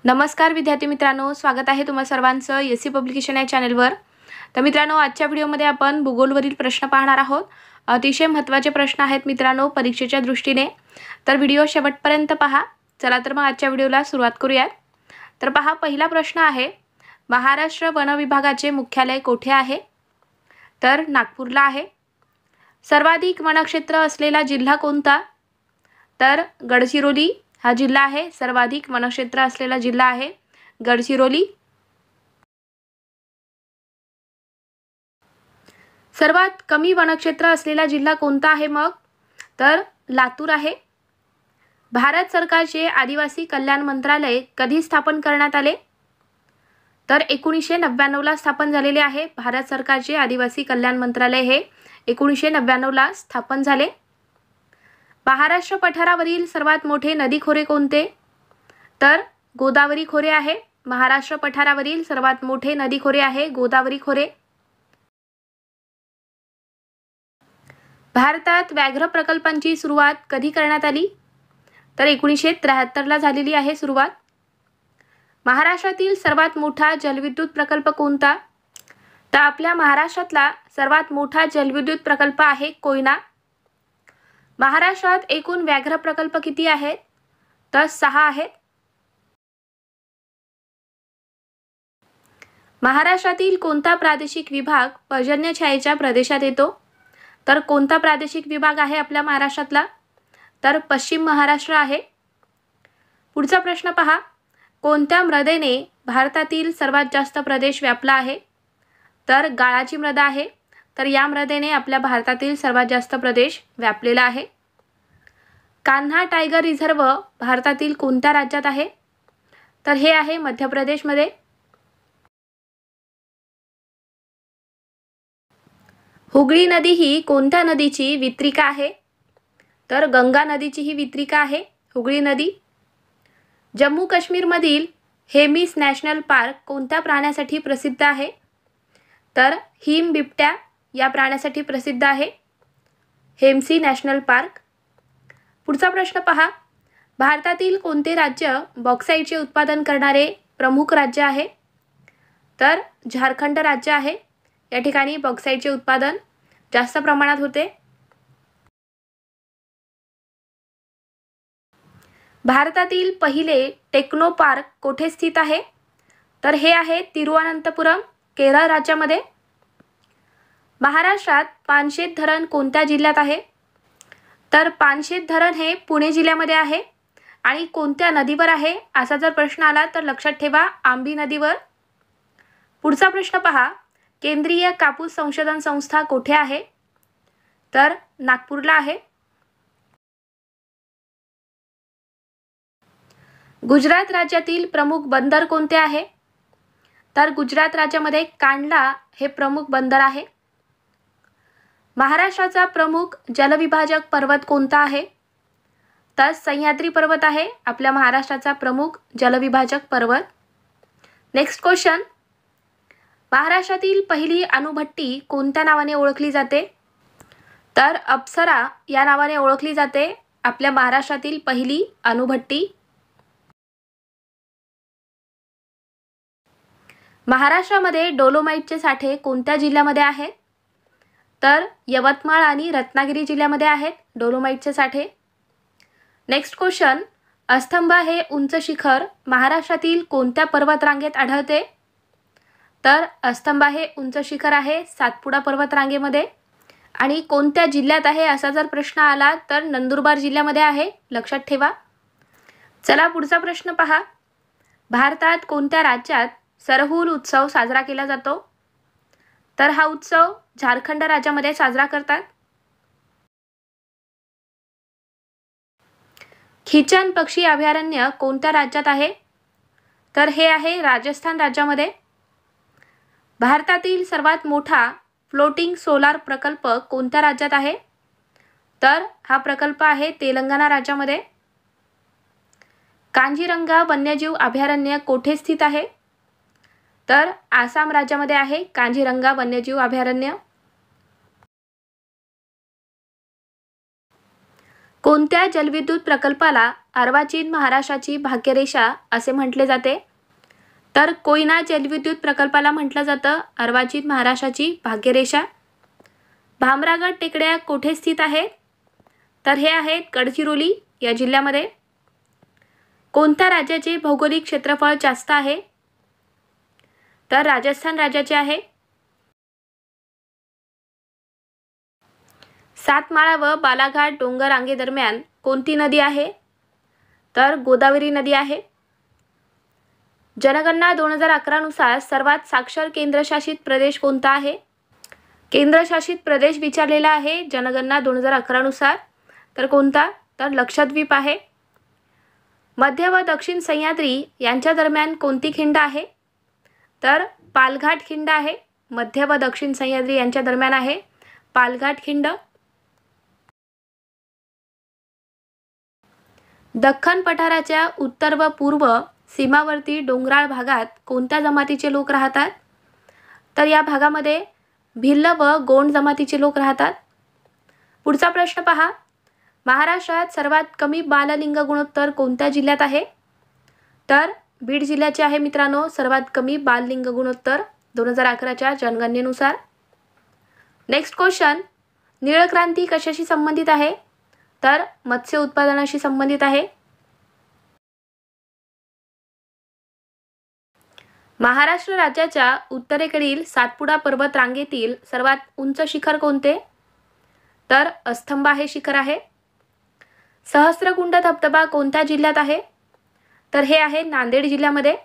नमस्कार विद्यार्थी मित्रांनो, स्वागत आहे तुम्हा सर्वांचं एससी पब्लिकेशन या चॅनलवर। तर मित्रांनो, आजच्या व्हिडिओमध्ये आपण भूगोलवरील प्रश्न पाहणार आहोत। अतिशय महत्त्वाचे प्रश्न आहेत मित्रांनो परीक्षेच्या दृष्टीने, तर व्हिडिओ शेवटपर्यंत पहा। चला तर मग आजच्या व्हिडिओला सुरुवात करूयात। तर पहा, पहिला प्रश्न आहे, महाराष्ट्र वन विभागाचे मुख्यालय कोठे आहे? तर नागपूरला आहे। सर्वाधिक वनक्षेत्र असलेला जिल्हा कोणता? तर गडचिरोली हा जिल्हा आहे। सर्वाधिक वनक्षेत्र असलेला जिल्हा आहे गडचिरोली। सर्वात कमी वनक्षेत्र असलेला जिल्हा कोणता आहे मग? तर लातूर आहे। भारत सरकारचे आदिवासी कल्याण मंत्रालय कधी स्थापन करण्यात आले? तर 1999 ला स्थापन झालेले आहे। भारत सरकारचे आदिवासी कल्याण मंत्रालय हे 1999 ला स्थापन झाले। महाराष्ट्र पठारावरील सर्वात मोठे नदी खोरे कोणते? तर गोदावरी खोरे आहे। महाराष्ट्र पठारावरील सर्वात मोठे नदी खोरे आहे गोदावरी खोरे। भारतात व्याघ्र प्रकल्पांची सुरुवात कधी करण्यात आली? तर 1973 ला झालेली आहे सुरुवात। महाराष्ट्रातील सर्वात मोठा जलविद्युत प्रकल्प कोणता? तर आपल्या महाराष्ट्रातला सर्वात मोठा जलविद्युत प्रकल्प आहे कोयना। महाराष्ट्रात एकूण व्याघ्र प्रकल्प किती आहेत? तर 6 आहेत। महाराष्ट्रातील कोणता प्रादेशिक विभाग पर्जन्य छायेच्या प्रदेशात येतो? तर कोणता प्रादेशिक विभाग आहे आपल्या महाराष्ट्रातला? तर पश्चिम महाराष्ट्र आहे। पुढचा प्रश्न पहा, कोणत्या मृदेने भारतातील सर्वात जास्त प्रदेश व्यापला आहे? तर गाळाची मृदा आहे। तर या मृदेने आपल्या भारतातील सर्वात जास्त प्रदेश व्यापलेला आहे। कान्हा टायगर रिझर्व भारतातील कोणत्या राज्यात आहे? तर हे आहे मध्य प्रदेशमध्ये। हुगळी नदी ही कोणत्या नदीची वितरिका आहे? तर गंगा नदीची ही वितरिका आहे हुगळी नदी। जम्मू काश्मीरमधील हेमिस नॅशनल पार्क कोणत्या प्राण्यासाठी प्रसिद्ध आहे? तर हिम बिबट्या या प्राण्यासाठी प्रसिद्ध आहे हेम्सी नॅशनल पार्क। पुढचा प्रश्न पहा, भारतातील कोणते राज्य बॉक्साईटचे उत्पादन करणारे प्रमुख राज्य आहे? तर झारखंड राज्य आहे। या ठिकाणी बॉक्साईटचे उत्पादन जास्त प्रमाणात होते। भारतातील पहिले टेक्नो पार्क कोठे स्थित आहे? तर हे आहे तिरुवनंतपुरम, केरळ राज्यामध्ये। महाराष्ट्रात पानशेत धरण कोणत्या जिल्ह्यात आहे? तर पानशेत धरण हे पुणे जिल्ह्यामध्ये आहे। आणि कोणत्या नदीवर आहे असा जर प्रश्न आला तर लक्षात ठेवा, आंबी नदीवर। पुढचा प्रश्न पहा, केंद्रीय कापूस संशोधन संस्था कोठे आहे? तर नागपूरला आहे। गुजरात राज्यातील प्रमुख बंदर कोणते आहे? तर गुजरात राज्यामध्ये कांडला हे प्रमुख बंदर आहे। महाराष्ट्राचा प्रमुख जलविभाजक पर्वत कोणता आहे? तर सह्याद्री पर्वत आहे आपल्या महाराष्ट्राचा प्रमुख जलविभाजक पर्वत। नेक्स्ट क्वेश्चन, महाराष्ट्रातील पहिली अणुभट्टी कोणत्या नावाने ओळखली जाते? तर अप्सरा या नावाने ओळखली जाते आपल्या महाराष्ट्रातील पहिली अणुभट्टी। महाराष्ट्रामध्ये डोलोमाइटचे साठे कोणत्या जिल्ह्यामध्ये आहेत? तर यवतमाळ आणि रत्नागिरी जिल्ह्यामध्ये आहेत डोलोमाइटचे साठे। नेक्स्ट क्वेश्चन, अस्तंभा हे उंच शिखर महाराष्ट्रातील कोणत्या पर्वतरांगेत आढळते? तर अस्तंभा हे उंच शिखर आहे सातपुडा पर्वतरांगेमध्ये। आणि कोणत्या जिल्ह्यात आहे असा जर प्रश्न आला तर नंदुरबार जिल्ह्यामध्ये आहे, लक्षात ठेवा। चला पुढचा प्रश्न पहा, भारतात कोणत्या राज्यात सरहुल उत्सव साजरा केला जातो? तर हा उत्सव झारखंड राज्यामध्ये साजरा करतात। खिचन पक्षी अभयारण्य कोणत्या राज्यात आहे? तर हे आहे राजस्थान राज्यामध्ये। भारतातील सर्वात मोठा फ्लोटिंग सोलार प्रकल्प कोणत्या राज्यात आहे? तर हा प्रकल्प आहे तेलंगणा राज्यामध्ये। कांजीरंगा वन्यजीव अभयारण्य कोठे स्थित आहे? तर आसाम राज्यामध्ये आहे कांजीरंगा वन्यजीव अभयारण्य। कोणत्या जलविद्युत प्रकल्पाला अर्वाचीन महाराष्ट्राची भाग्यरेषा असे म्हटले जाते? तर कोयना जलविद्युत प्रकल्पाला म्हटलं जातं अर्वाचीन महाराष्ट्राची भाग्यरेषा. भामरागड टेकड्या कोठे स्थित आहेत? तर हे आहेत गडचिरोली या जिल्ह्यामध्ये. कोणत्या राज्याचे भौगोलिक क्षेत्रफळ जास्त आहे? तर राजस्थान राज्याचे आहे. सातमाळा व बालाघाट डोंगर रांगेदरम्यान कोणती नदी आहे? तर गोदावरी नदी आहे. जनगणना 2011 नुसार सर्वात साक्षर केंद्रशासित प्रदेश कोणता आहे? केंद्रशासित प्रदेश विचारलेला आहे जनगणना 2011 नुसार. तर कोणता? तर लक्षद्वीप आहे. मध्य व दक्षिण सह्याद्री यांच्या दरम्यान कोणती खिंड आहे? तर पालघाट खिंड आहे. मध्य व दक्षिण सह्याद्री यांच्या दरम्यान आहे पालघाट खिंड. दख्खन पठाराच्या उत्तर व पूर्व सीमावर्ती डोंगराळ भागात कोणत्या जमातीचे लोक राहतात? तर या भागामध्ये भिल्ल व गोंड जमातीचे लोक राहतात. पुढचा प्रश्न पहा. महाराष्ट्रात सर्वात कमी बाललिंग गुणोत्तर कोणत्या जिल्ह्यात आहे? तर बीड जिल्ह्याचे आहे मित्रांनो सर्वात कमी बाललिंग गुणोत्तर 2011च्या जनगणनेनुसार. Next question. निळ क्रांती कशाशी संबंधित आहे? तर मत्स्य उत्पादनाशी संबंधित आहे. महाराष्ट्र राज्याच्या उत्तरेकडील सातपुडा पर्वत रांगेतील सर्वात उंच शिखर कोणते? तर अस्तंबा हे शिखर आहे. सहस्त्रकुंड धबधबा कोणत्या जिल्ह्यात आहे? तर हे आहे नांदेड जिल्ह्यामध्ये.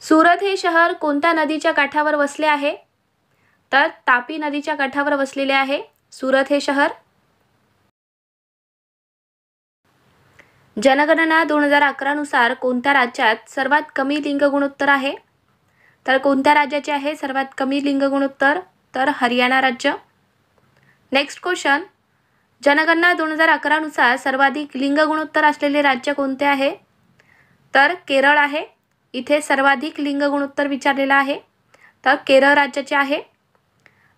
सुरत हे शहर कोणत्या नदीच्या काठावर वसले आहे? तर तापी नदीच्या काठावर वसलेले आहे सुरत हे शहर. जनगणना 2011 नुसार कोणत्या राज्यात सर्वात कमी लिंग गुणोत्तर आहे? तर कोणत्या राज्याचे आहे सर्वात कमी लिंग गुणोत्तर? तर हरियाणा राज्य. Next question. जनगणना 2011 नुसार सर्वाधिक लिंग गुणोत्तर असलेले राज्य कोणते आहे? तर केरळ आहे. इथे सर्वाधिक लिंग गुणोत्तर विचारलेला आहे तर केरळ राज्याचे आहे.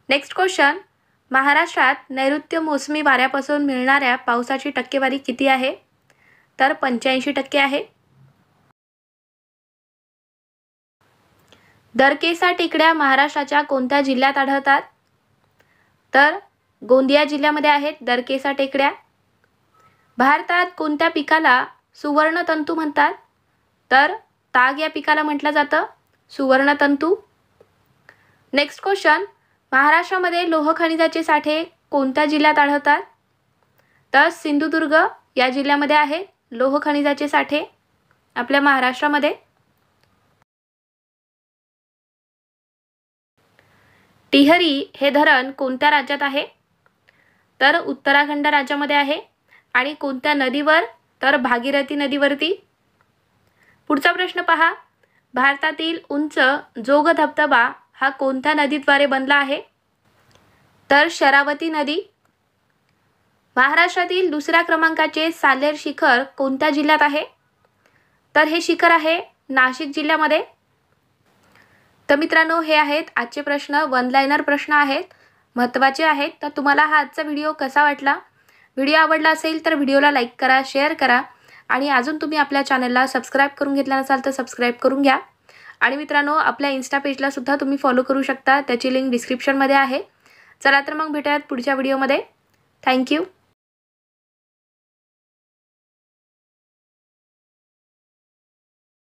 Next question. महाराष्ट्रात नैऋत्य मोसमी वाऱ्यापासून मिळणाऱ्या पावसाची टक्केवारी किती आहे? तर 85% आहे. दरकेसा टेकड्या महाराष्ट्राच्या कोणत्या जिल्ह्यात आढळतात? तर गोंदिया जिल्ह्यामध्ये आहेत दरकेसा टेकड्या. भारतात कोणत्या पिकाला सुवर्णतंतू म्हणतात? तर ताग या पिकाला म्हटलं जातं सुवर्णतंतू. Next question. महाराष्ट्रामध्ये लोह खनिजाचे साठे कोणत्या जिल्ह्यात आढळतात? तर सिंधुदुर्ग या जिल्ह्यामध्ये आहे लोह खनिजाचे साठे आपल्या महाराष्ट्रामध्ये. टिहरी हे धरण कोणत्या राज्यात आहे? तर उत्तराखंड राज्यामध्ये आहे. आणि कोणत्या नदीवर? तर भागीरथी नदीवरती. पुढचा प्रश्न पहा. भारतातील उंच जोग धबधबा हा कोणत्या नदीद्वारे बनला आहे? तर शरावती नदी. महाराष्ट्रातील दुसऱ्या क्रमांकाचे साल्हेर शिखर कोणत्या जिल्ह्यात आहे? तर हे शिखर आहे नाशिक जिल्ह्यामध्ये. तर मित्रांनो हे आहेत आजचे प्रश्न. वन लाइनर प्रश्न आहेत महत्त्वाचे आहेत. तर तुम्हाला हा आजचा व्हिडिओ कसा वाटला? व्हिडिओ आवडला असेल तर व्हिडिओला लाईक करा, शेअर करा आणि अजून तुम्ही आपल्या चॅनलला सबस्क्राईब करून घेतला नसाल तर सबस्क्राईब करून घ्या. आणि मित्रांनो आपल्या इन्स्टा पेजला सुद्धा तुम्ही फॉलो करू शकता. त्याची लिंक डिस्क्रिप्शनमध्ये आहे. चला तर मग भेटूयात पुढच्या व्हिडिओमध्ये. थँक्यू.